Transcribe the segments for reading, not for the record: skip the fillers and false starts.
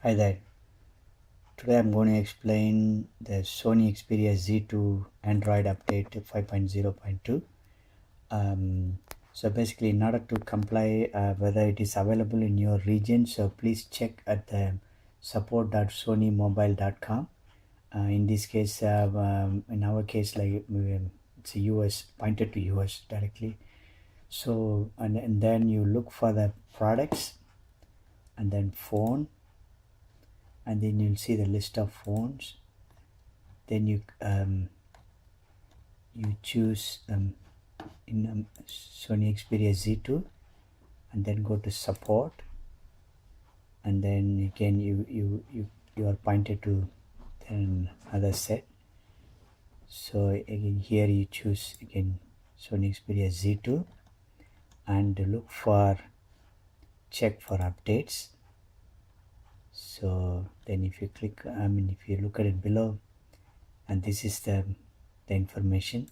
Hi there. Today I'm going to explain the Sony Xperia Z2 Android update 5.0.2. So basically, in order to comply whether it is available in your region, so please check at the support.sonymobile.com. In this case, in our case, it's a US, pointed to US directly. So and then you look for the products and then phone, and then you'll see the list of phones. Then you choose in Sony Xperia Z2, and then go to support, and then again you are pointed to then other set. So again here you choose again Sony Xperia Z2 and look for check for updates. So then if you click, if you look at it below, and this is the information.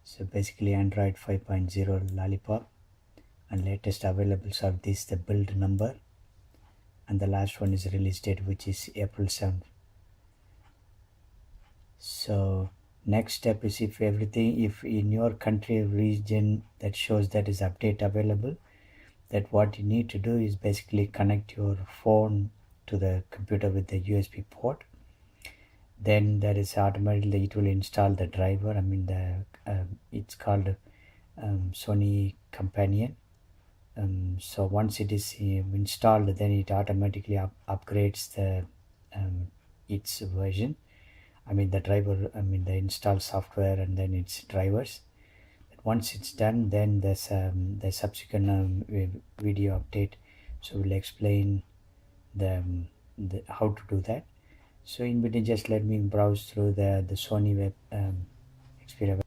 So basically Android 5.0 Lollipop, and latest availables are this, the build number, and the last one is release date, which is April 7th. So next step is if in your country region that shows that is update available, that what you need to do is basically connect your phone to the computer with the USB port. Then there is automatically it will install the driver. It's called Sony Companion. So once it is installed, then it automatically upgrades the its version. The driver, the installed software, and then its drivers. Once it's done, then there's the subsequent video update. So we'll explain the how to do that. So in between, just let me browse through the Sony web Xperia.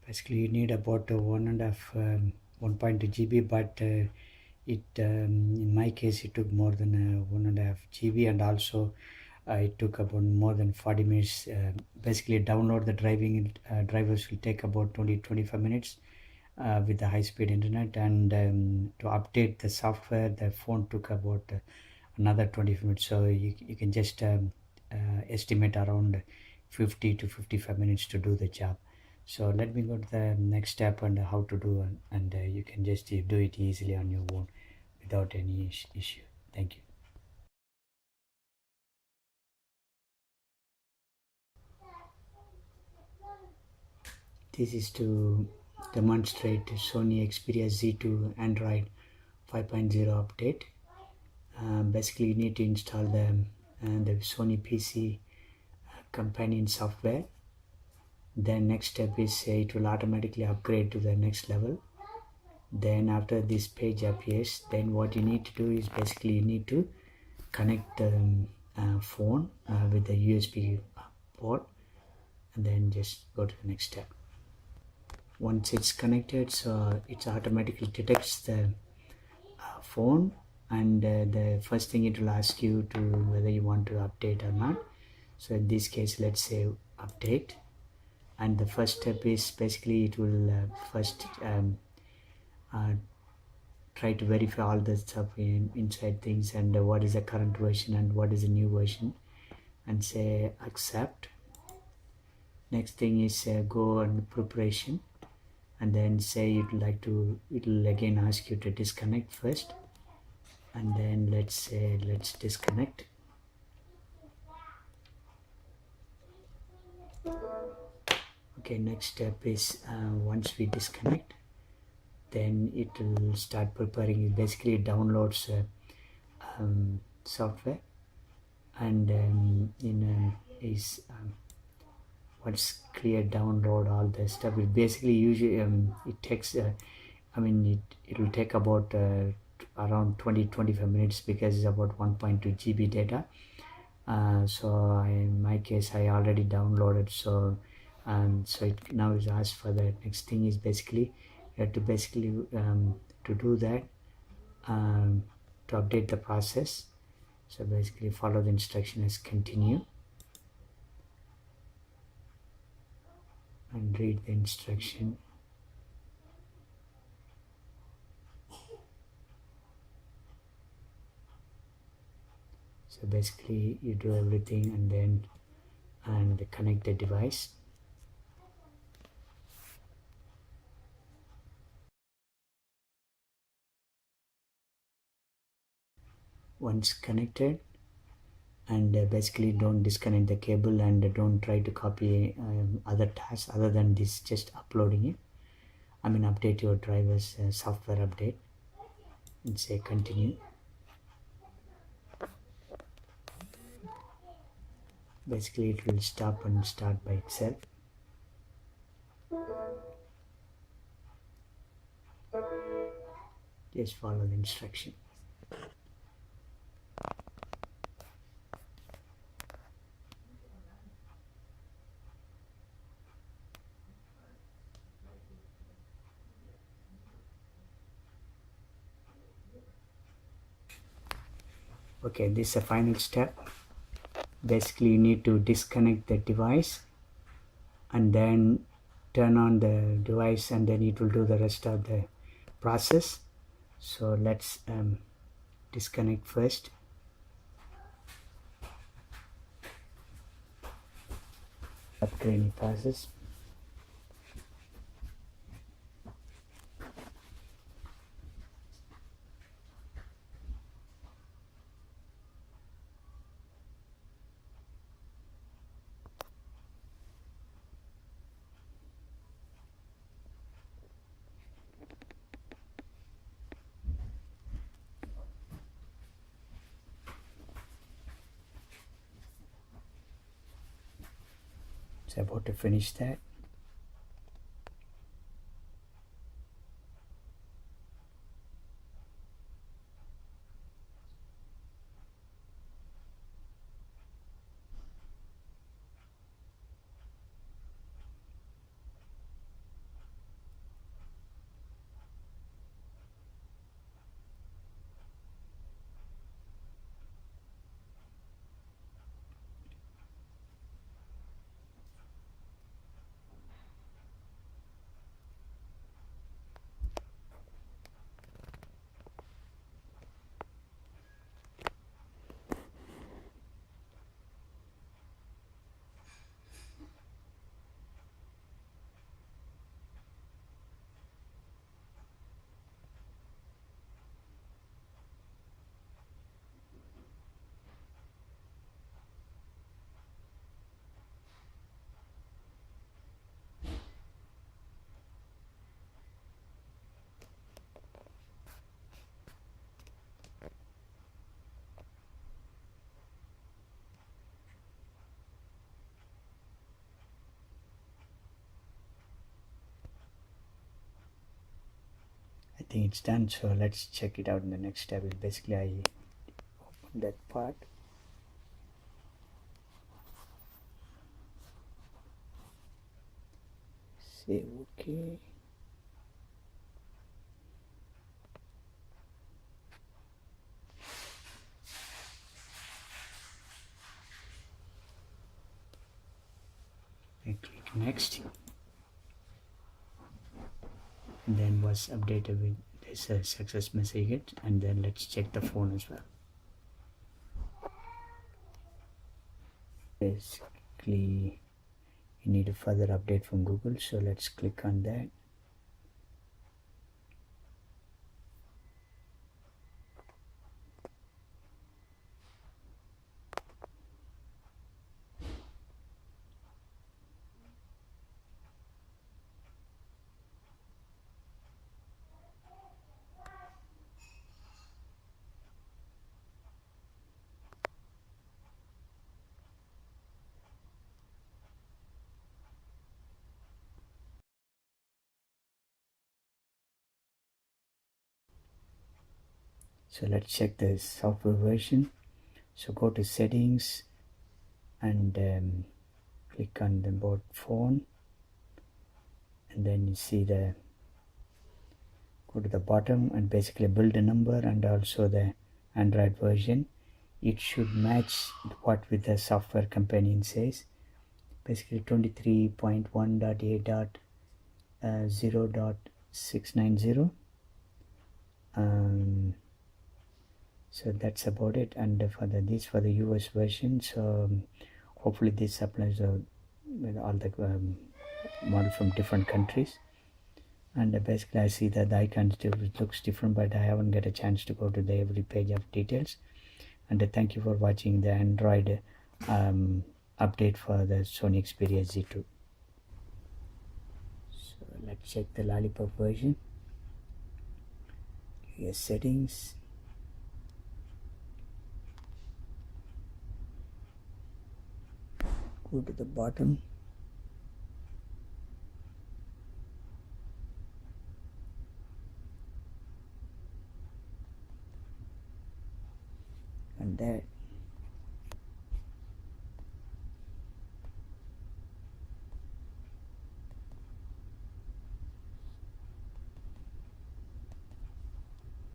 Basically, you need about 1.2 GB, but in my case it took more than 1.5 GB, and also it took about more than 40 minutes. Basically, download the drivers will take about 20-25 minutes with the high-speed internet, and to update the software, the phone took about another 20 minutes. So you can just estimate around 50 to 55 minutes to do the job. So let me go to the next step and how to do, and you can just do it easily on your own without any issue. Thank you. This is to demonstrate Sony Xperia Z2 Android 5.0 update. Basically, you need to install the Sony PC companion software. Then next step is it will automatically upgrade to the next level. Then after this page appears, then what you need to do is basically you need to connect the phone with the USB port, and then just go to the next step. Once it's connected, so it automatically detects the phone, and the first thing it will ask you to whether you want to update or not. So in this case, let's say update, and the first step is basically it will first uh, try to verify all the stuff inside things, and what is the current version and what is the new version, and say accept. Next thing is go on preparation, and then say you'd like to, it will again ask you to disconnect first, and then let's say let's disconnect. Okay, next step is once we disconnect, then it will start preparing. It basically downloads software, and is once clear download all the stuff. It basically usually it takes it will take about around 20-25 minutes, because it's about 1.2 GB data. So in my case I already downloaded, so it now is asked for the next thing is basically you have to basically to do that, to update the process. So basically follow the instruction as continue, and read the instruction. So basically you do everything, and then connect the device. Once connected, and basically don't disconnect the cable, and don't try to copy other tasks other than this, just uploading it. Update your driver's software update, and say continue. Basically it will stop and start by itself. Just follow the instruction. Okay, this is a final step. Basically you need to disconnect the device, and then turn on the device, and then it will do the rest of the process. So let's disconnect first. Upgrading process. It's about to finish that. I think it's done, so let's check it out. In the next step is basically I open that part. say okay. I click next, and then was updated with this success message, and then let's check the phone as well. Basically, you need a further update from Google, so let's click on that. So let's check the software version. So go to settings and click on the board phone, and then you see the go to the bottom and basically build a number and also the Android version. It should match what with the software companion says. Basically 23.1.8.0.690. So that's about it. And for the US version, so hopefully this applies with all the model from different countries. And basically I see that the icon looks different, but I haven't got a chance to go to the every page of details. And thank you for watching the Android update for the Sony Xperia Z2. So let's check the Lollipop version. Here settings, go to the bottom, and that